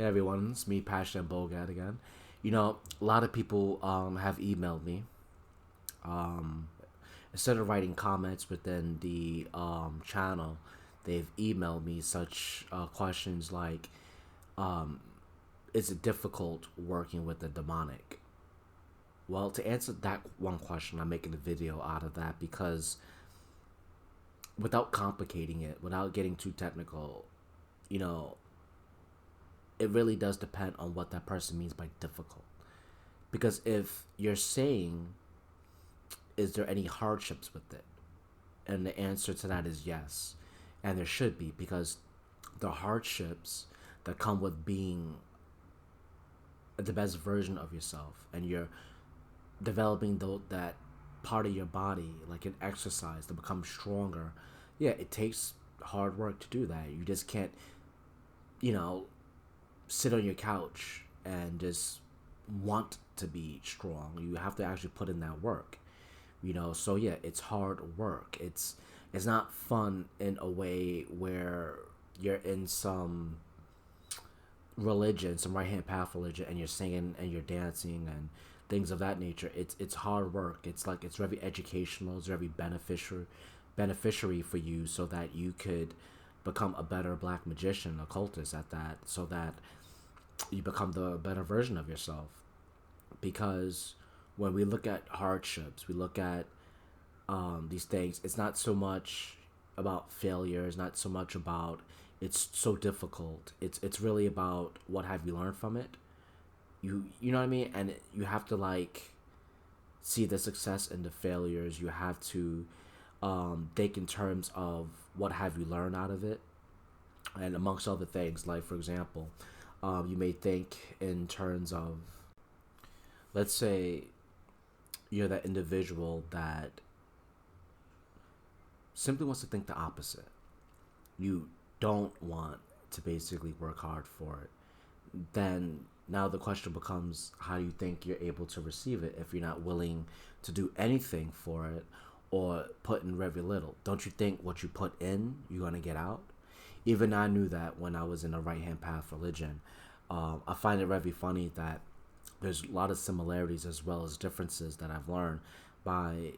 Hey everyone, it's me, Passion Bogad again. A lot of people have emailed me. Um, Instead of writing comments within the channel, they've emailed me such questions like, is it difficult working with the demonic? Well, to answer that one question, I'm making a video out of that because without complicating it, without getting too technical, you know, it really does depend on what that person means by difficult. Because if you're saying, is there any hardships with it? And the answer to that is yes. And there should be, because the hardships that come with being the best version of yourself and you're developing that part of your body, like an exercise, to become stronger. Yeah, it takes hard work to do that. You just can't, you know, sit on your couch and just want to be strong. You have to actually put in that work. So yeah, it's hard work. It's not fun in a way where you're in some religion, some right hand path religion, and you're singing and you're dancing and things of that nature. It's hard work. It's very educational. It's very beneficiary for you, so that you could become a better black magician, occultist at that, so that you become the better version of yourself. Because when we look at hardships, we look at these things. It's not so much about failure. It's not so much about it's so difficult. It's really about what have you learned from it. You know what I mean? And you have to like see the success and the failures. You have to think in terms of what have you learned out of it, and amongst other things. Like for example, you may think in terms of, let's say, you're that individual that simply wants to think the opposite. You don't want to basically work hard for it. Then now the question becomes, how do you think you're able to receive it if you're not willing to do anything for it or put in very little? Don't you think what you put in, you're going to get out? Even I knew that when I was in a right hand path religion. I find it very funny that there's a lot of similarities as well as differences that I've learned by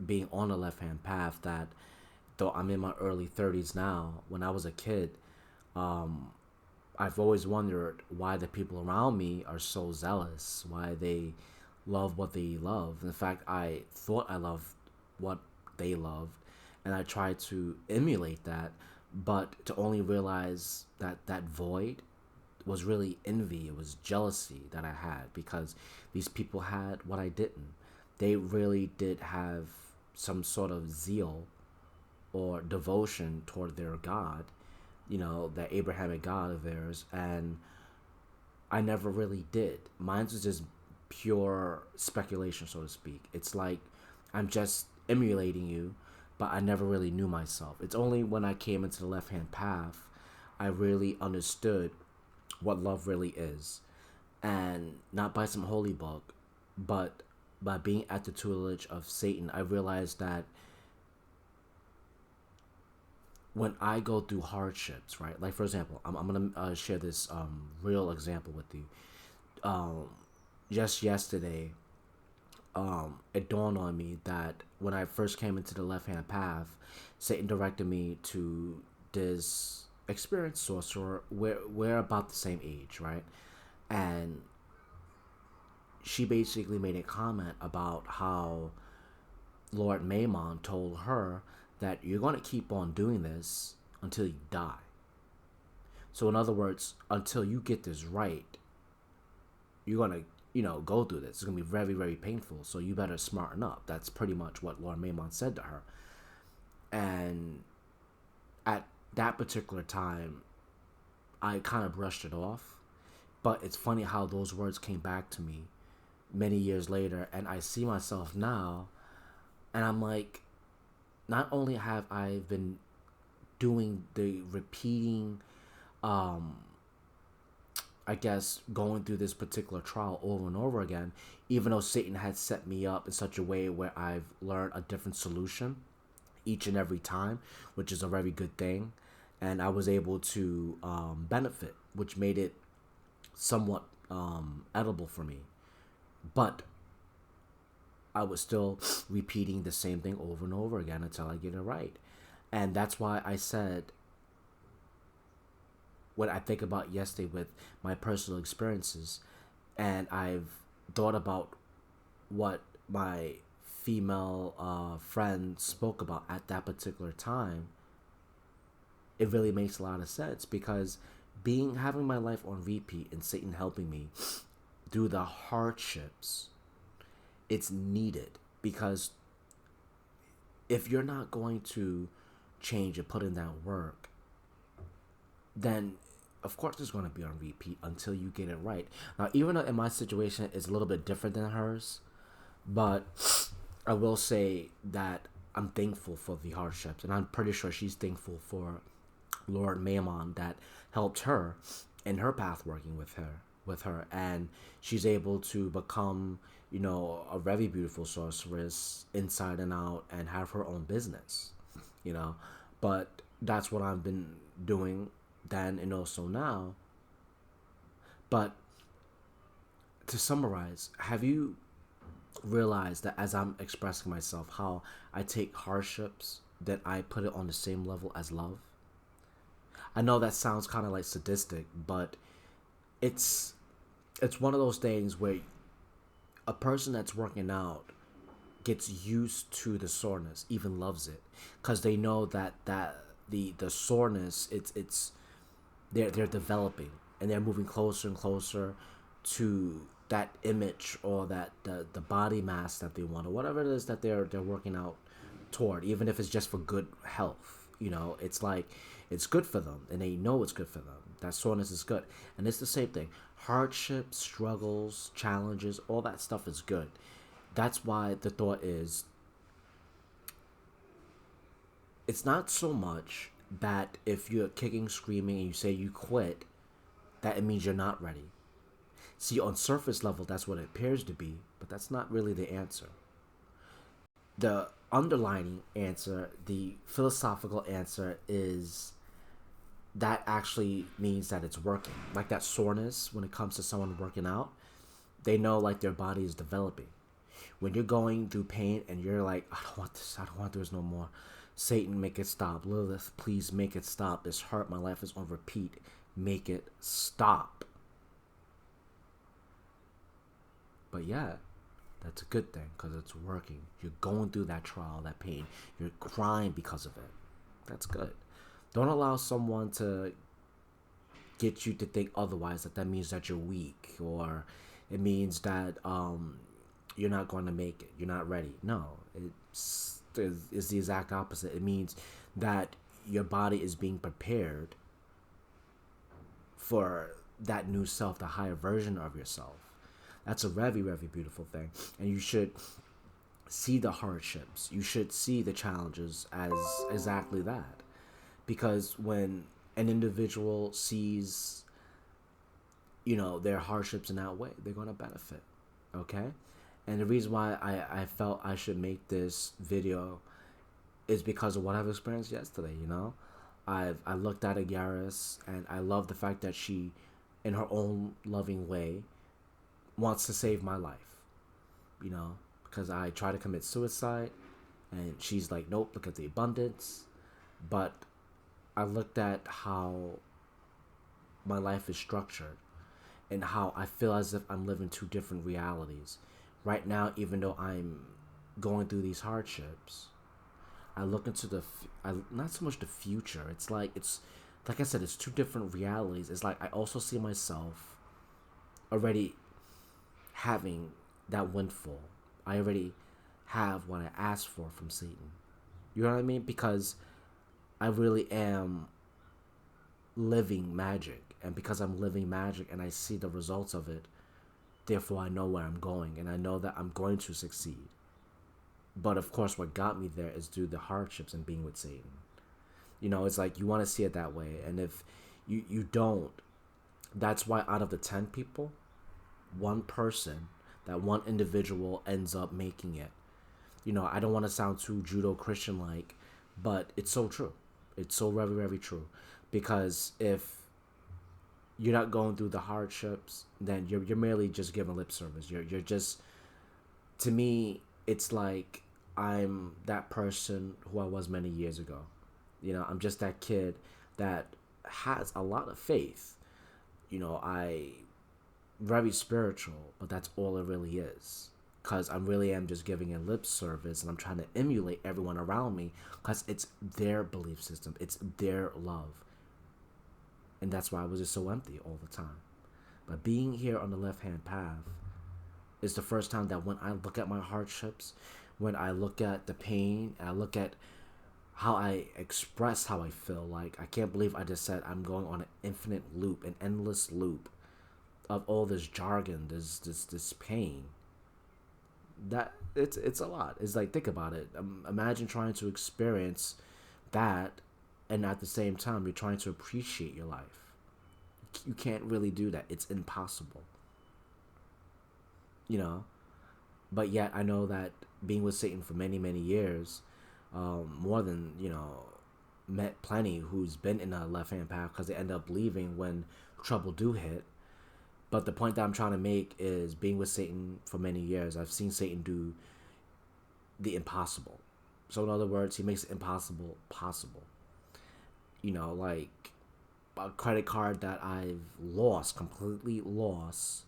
being on the left hand path. That though I'm in my early 30s now, when I was a kid, um, I've always wondered why the people around me are so zealous, why they love what they love. In fact, I thought I loved what they loved, and I tried to emulate that, but to only realize that that void was really envy. It was jealousy that I had because these people had what I didn't. They really did have some sort of zeal or devotion toward their God, that Abrahamic God of theirs, and I never really did. Mine was just pure speculation, so to speak. It's like I'm just emulating you, but I never really knew myself. It's only when I came into the left hand path I really understood what love really is. And not by some holy book, but by being at the tutelage of Satan, I realized that when I go through hardships, right? Like, for example, I'm going to share this real example with you. Um, just yesterday, it dawned on me that when I first came into the left hand path, Satan directed me to this experienced sorcerer. We're about the same age, right? And she basically made a comment about how Lord Maimon told her that you're going to keep on doing this until you die. So in other words, until you get this right, you're going to, go through this. It's going to be very, very painful. So you better smarten up. That's pretty much what Lord Maimon said to her. And at that particular time, I kind of brushed it off. But it's funny how those words came back to me many years later. And I see myself now, and I'm like, not only have I been doing the repeating, I guess, going through this particular trial over and over again, even though Satan had set me up in such a way where I've learned a different solution each and every time, which is a very good thing. And I was able to benefit, which made it somewhat edible for me. But I was still repeating the same thing over and over again until I get it right. And that's why I said, when I think about yesterday with my personal experiences, and I've thought about what my female friend spoke about at that particular time, it really makes a lot of sense, because having my life on repeat and Satan helping me through the hardships, it's needed. Because if you're not going to change and put in that work, then of course it's going to be on repeat until you get it right. Now, even though in my situation it's a little bit different than hers, but I will say that I'm thankful for the hardships, and I'm pretty sure she's thankful for Lord Maimon that helped her in her path working with her, and she's able to become, a very beautiful sorceress inside and out, and have her own business, you know. But that's what I've been doing then and also now. But to summarize, have you realized that as I'm expressing myself, how I take hardships, that I put it on the same level as love? I know that sounds kind of like sadistic, but it's it's one of those things where a person that's working out gets used to the soreness, even loves it, because they know that the soreness, it's they're developing, and they're moving closer and closer to that image, or that the body mass that they want, or whatever it is that they're working out toward, even if it's just for good health. It's like it's good for them, and they know it's good for them. That soreness is good, and it's the same thing. Hardships, struggles, challenges, all that stuff is good. That's why the thought is, it's not so much that if you're kicking, screaming, and you say you quit, that it means you're not ready. See, on surface level, that's what it appears to be, but that's not really the answer. The underlining answer, the philosophical answer, is that actually means that it's working. Like that soreness, when it comes to someone working out, they know like their body is developing. When you're going through pain and you're like, I don't want this, I don't want this no more. Satan, make it stop. Lilith, please make it stop. This hurt, my life is on repeat. Make it stop. But yeah, that's a good thing, because it's working. You're going through that trial, that pain. You're crying because of it. That's good. Don't allow someone to get you to think otherwise, that means that you're weak, or it means that you're not going to make it, you're not ready. No, it's the exact opposite. It means that your body is being prepared for that new self, the higher version of yourself. That's a very, very beautiful thing. And you should see the hardships, you should see the challenges as exactly that. Because when an individual sees, their hardships in that way, they're going to benefit. Okay? And the reason why I felt I should make this video is because of what I've experienced yesterday. I looked at Agaris, and I love the fact that she, in her own loving way, wants to save my life. Because I try to commit suicide, and she's like, nope, look at the abundance. But I looked at how my life is structured, and how I feel as if I'm living two different realities. Right now, even though I'm going through these hardships, I look into not so much the future. It's like I said, it's two different realities. It's like I also see myself already having that windfall. I already have what I asked for from Satan. You know what I mean? Because I really am living magic. And because I'm living magic and I see the results of it, therefore I know where I'm going, and I know that I'm going to succeed. But of course, what got me there is through the hardships and being with Satan. It's like you want to see it that way. And if you don't, that's why out of the 10 people, one person, that one individual ends up making it. I don't want to sound too judo Christian like, but it's so true. It's so very, very true. Because if you're not going through the hardships, then you're merely just giving lip service. You're just, to me, it's like I'm that person who I was many years ago. I'm just that kid that has a lot of faith. I very spiritual, but that's all it really is. Cause I really am just giving a lip service, and I'm trying to emulate everyone around me, cause it's their belief system, it's their love, and that's why I was just so empty all the time. But being here on the left hand path is the first time that when I look at my hardships, when I look at the pain, I look at how I express how I feel. Like, I can't believe I just said I'm going on an infinite loop, an endless loop of all this jargon, this pain. That it's a lot. It's like, think about it. Imagine trying to experience that, and at the same time you're trying to appreciate your life. You can't really do that. It's impossible. You know. But yet I know that being with Satan for many years, more than met plenty who's been in a left hand path because they end up leaving when trouble do hit. But the point that I'm trying to make is, being with Satan for many years, I've seen Satan do the impossible. So in other words, he makes the impossible possible. Like a credit card that I've lost, completely lost,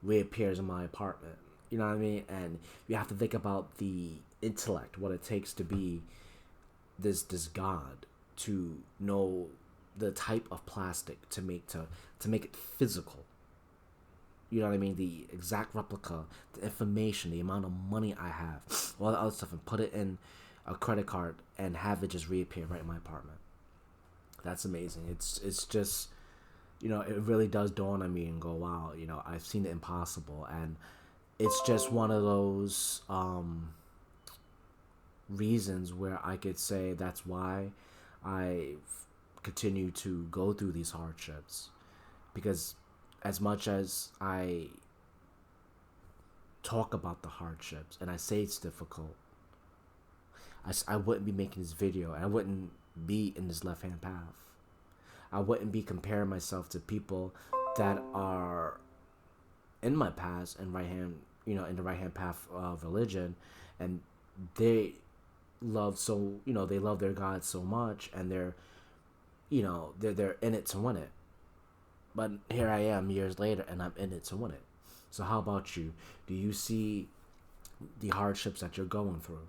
reappears in my apartment. You know what I mean? And you have to think about the intellect, what it takes to be this god, to know the type of plastic to make it physical. You know what I mean? The exact replica, the information, the amount of money I have, all the other stuff, and put it in a credit card and have it just reappear right in my apartment. That's amazing. It's just, it really does dawn on me and go, wow, I've seen the impossible. And it's just one of those reasons where I could say that's why I continue to go through these hardships. Because as much as I talk about the hardships and I say it's difficult, I wouldn't be making this video, and I wouldn't be in this left hand path. I wouldn't be comparing myself to people that are in my past and right hand, in the right hand path of religion, and they they love their God so much, and they're in it to win it. But here I am years later, and I'm in it to win it. So how about you? Do you see the hardships that you're going through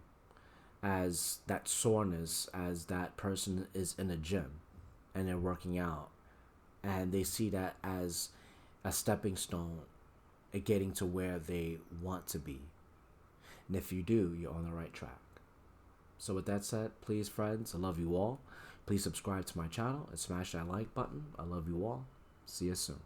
as that soreness, as that person is in a gym and they're working out, and they see that as a stepping stone at getting to where they want to be? And if you do, you're on the right track. So with that said, please, friends, I love you all. Please subscribe to my channel and smash that like button. I love you all. See you soon.